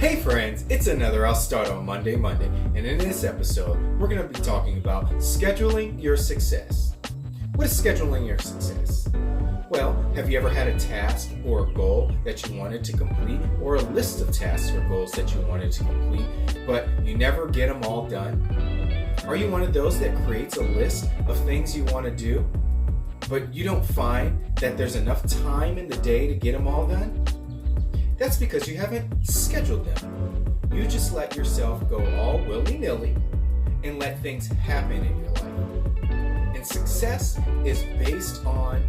Hey friends, it's another I'll Start on Monday, and in this episode, we're going to be talking about scheduling your success. What is scheduling your success? Well, have you ever had a task or a goal that you wanted to complete, or a list of tasks or goals that you wanted to complete, but you never get them all done? Are you one of those that creates a list of things you want to do, but you don't find that there's enough time in the day to get them all done? That's because you haven't scheduled them. You just let yourself go all willy-nilly and let things happen in your life. And success is based on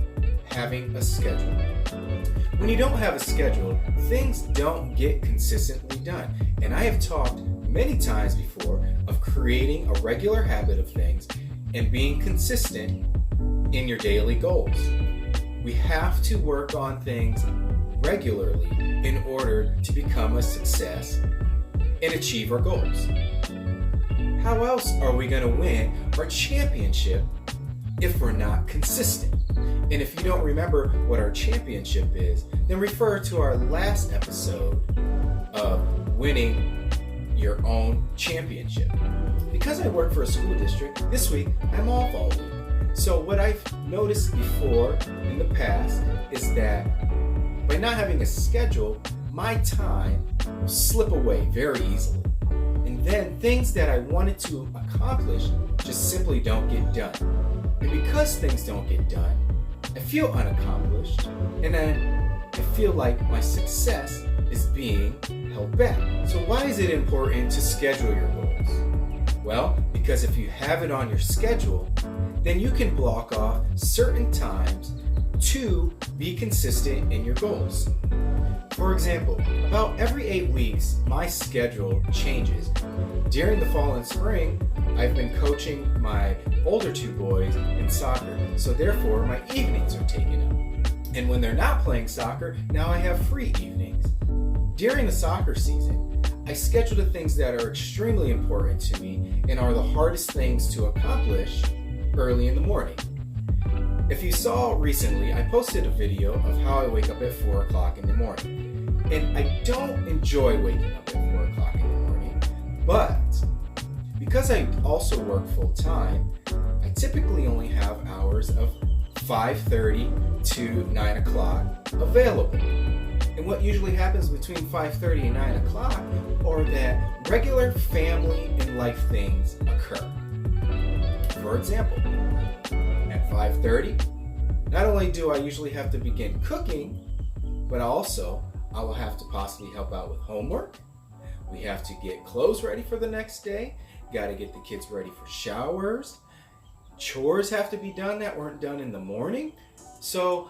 having a schedule. When you don't have a schedule, things don't get consistently done. And I have talked many times before of creating a regular habit of things and being consistent in your daily goals. We have to work on things regularly in order to become a success and achieve our goals. How else are we going to win our championship if we're not consistent? And if you don't remember what our championship is, then refer to our last episode of winning your own championship. Because I work for a school district, this week I'm off all week. So what I've noticed before in the past is that by not having a schedule, my time will slip away very easily. And then things that I wanted to accomplish just simply don't get done. And because things don't get done, I feel unaccomplished, and then I feel like my success is being held back. So why is it important to schedule your goals? Well, because if you have it on your schedule, then you can block off certain times to be consistent in your goals. For example, about every 8 weeks, my schedule changes. During the fall and spring, I've been coaching my older two boys in soccer, so therefore my evenings are taken up. And when they're not playing soccer, now I have free evenings. During the soccer season, I schedule the things that are extremely important to me and are the hardest things to accomplish early in the morning. If you saw recently, I posted a video of how I wake up at 4 o'clock in the morning. And I don't enjoy waking up at 4 o'clock in the morning, but because I also work full time, I typically only have hours of 5:30 to 9 o'clock available. And what usually happens between 5:30 and 9 o'clock are that regular family and life things occur. For example, at 5:30, not only do I usually have to begin cooking, but also I will have to possibly help out with homework. We have to get clothes ready for the next day. Got to get the kids ready for showers. Chores have to be done that weren't done in the morning. So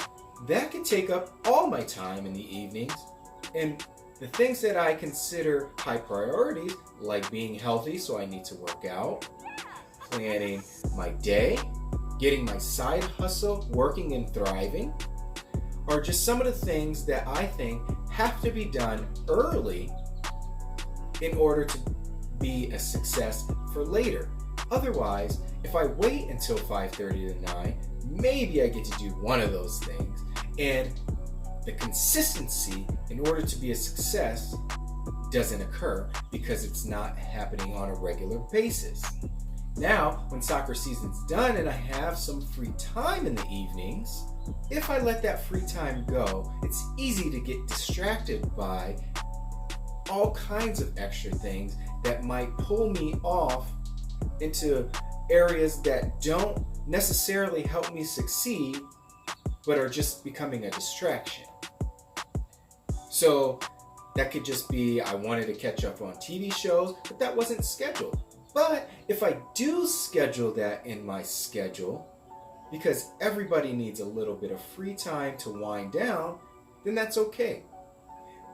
that can take up all my time in the evenings. And the things that I consider high priorities, like being healthy, so I need to work out, planning my day, getting my side hustle working and thriving, are just some of the things that I think have to be done early in order to be a success for later. Otherwise, if I wait until 5:30 to 9, maybe I get to do one of those things. And the consistency in order to be a success doesn't occur because it's not happening on a regular basis. Now, when soccer season's done and I have some free time in the evenings, if I let that free time go, it's easy to get distracted by all kinds of extra things that might pull me off into areas that don't necessarily help me succeed, but are just becoming a distraction. So that could just be I wanted to catch up on TV shows, but that wasn't scheduled. But if I do schedule that in my schedule, because everybody needs a little bit of free time to wind down, then that's okay.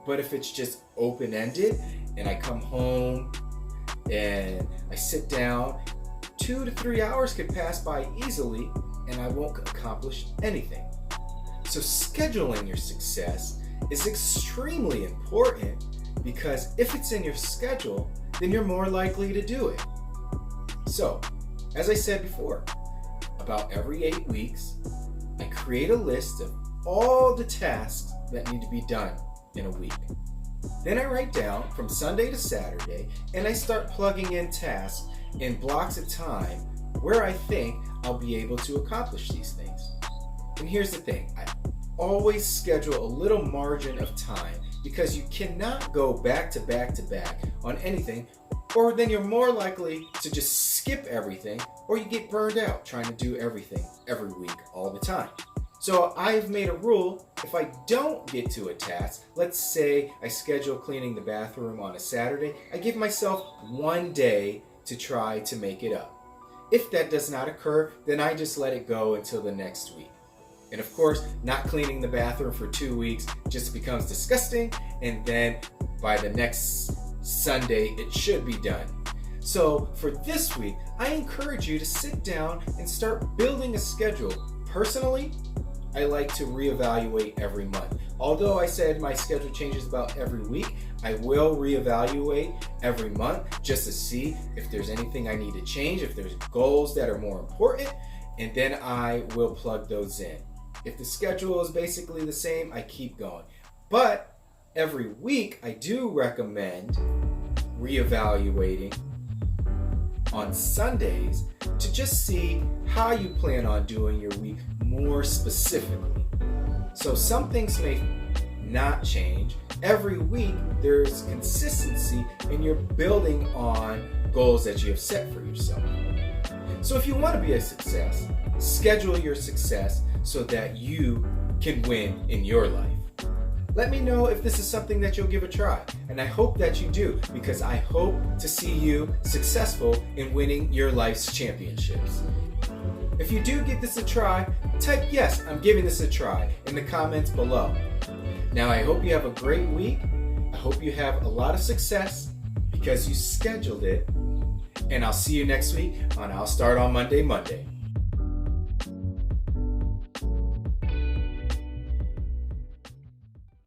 But if it's just open-ended and I come home and I sit down, 2 to 3 hours could pass by easily and I won't accomplish anything. So scheduling your success is extremely important because if it's in your schedule, then you're more likely to do it. So, as I said before, about every 8 weeks, I create a list of all the tasks that need to be done in a week. Then I write down from Sunday to Saturday, and I start plugging in tasks in blocks of time where I think I'll be able to accomplish these things. And here's the thing, I always schedule a little margin of time because you cannot go back to back to back on anything, or then you're more likely to just skip everything, or you get burned out trying to do everything every week all the time. So I've made a rule, if I don't get to a task, let's say I schedule cleaning the bathroom on a Saturday, I give myself one day to try to make it up. If that does not occur, then I just let it go until the next week. And of course, not cleaning the bathroom for 2 weeks just becomes disgusting, and then by the next Sunday, it should be done. So for this week, I encourage you to sit down and start building a schedule. Personally, I like to reevaluate every month. Although I said my schedule changes about every week, I will reevaluate every month just to see if there's anything I need to change, if there's goals that are more important, and then I will plug those in. If the schedule is basically the same, I keep going. But every week, I do recommend reevaluating on Sundays to just see how you plan on doing your week more specifically. So some things may not change. Every week there's consistency and you're building on goals that you have set for yourself. So if you want to be a success, schedule your success so that you can win in your life. Let me know if this is something that you'll give a try, and I hope that you do, because I hope to see you successful in winning your life's championships. If you do give this a try, type "Yes, I'm giving this a try" in the comments below. Now I hope you have a great week. I hope you have a lot of success because you scheduled it, and I'll see you next week on I'll Start on Monday.